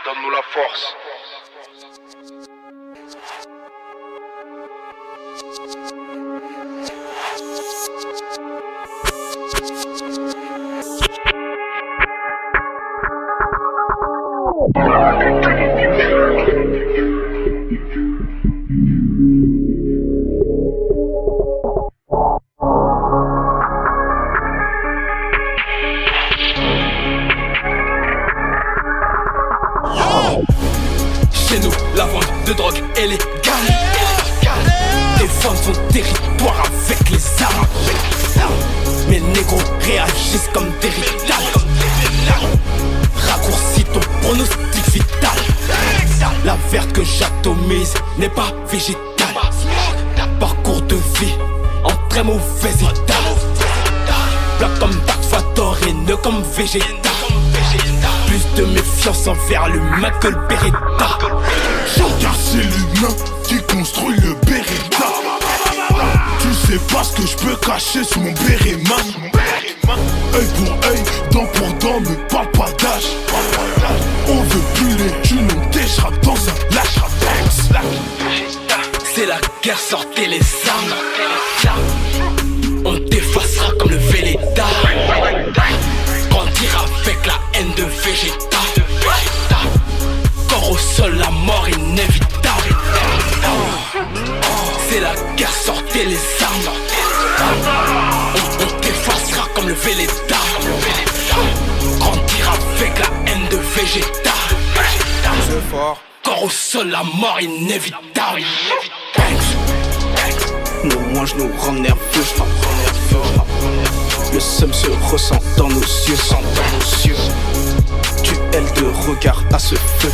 donne-nous la force. Chez nous, la vente de drogue est légale. Défendre son territoire avec les armes. Mes négros réagissent comme des ritales. Raccourcis ton pronostic vital. La verte que j'atomise n'est pas végétale. Parcours de vie en très mauvais état. Plat comme Dark Vador et ne comme Vegeta. Plus de méfiance envers l'humain que le Beretta. Car c'est l'humain qui construit le Beretta. Tu sais pas ce que je peux cacher sous mon Beretta. Œil pour œil, dent pour dent, mais parle pas d'âge. On veut plus les thunes, on déchira dans un lâche. C'est la guerre, sortez les armes. On t'effacera comme le Véleda. Grandir avec la haine de Vegeta. Corps au sol, la mort inévitable. C'est la guerre, sortez les armes. On t'effacera comme le Véleda. Grandir avec la haine de Vegeta. C'est fort. Corps au sol, la mort inévitable. Nos manches nous rendent nerveux. Le seum se ressent dans nos yeux. Duel de regard à ce feu.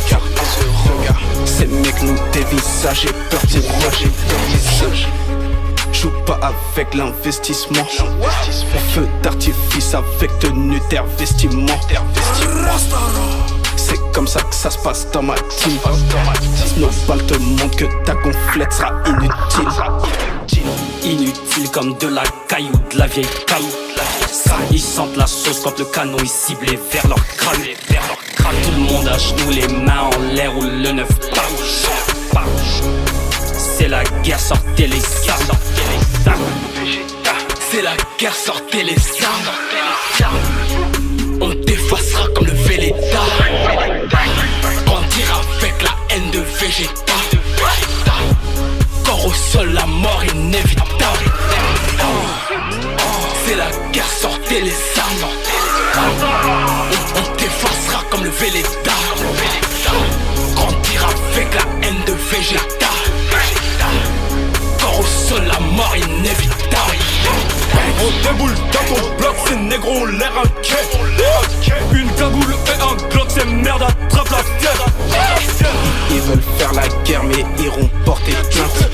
Ces mecs nous dévisagent, j'ai peur des visage. Joue pas avec l'investissement. Feu d'artifice avec tenue d'investissement. C'est comme ça que ça se passe dans ma team. Nos balles te montrent que ta gonflette sera inutile. Inutile comme de la caille ou de la vieille caille. Ils sentent la sauce quand le canon est ciblé vers leur crâne. Tout le monde à genoux, les mains en l'air ou le neuf pouch. C'est la guerre, sortez les armes. C'est la guerre, sortez les armes. On t'effacera comme le Véleda. Grandir avec la haine de Vegeta. Corps au sol, la mort inévitable. C'est la guerre, sortez les armes. On t'effacera comme le Véleda. Grandir avec la haine de Vegeta. Corps au sol, la mort inévitable. On déboule dans ton bloc, ces négros ont l'air inquiets. Une cagoule et un glock, ces merdes attrapent la fièvre. Ils veulent faire la guerre mais iront porter plainte.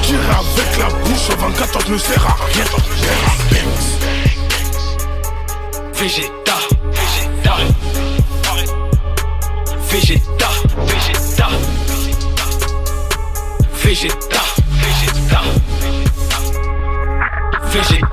Tirer avec la bouche au 24 ne sert à rien. Vegeta. Vegeta. Vegeta. Vegeta.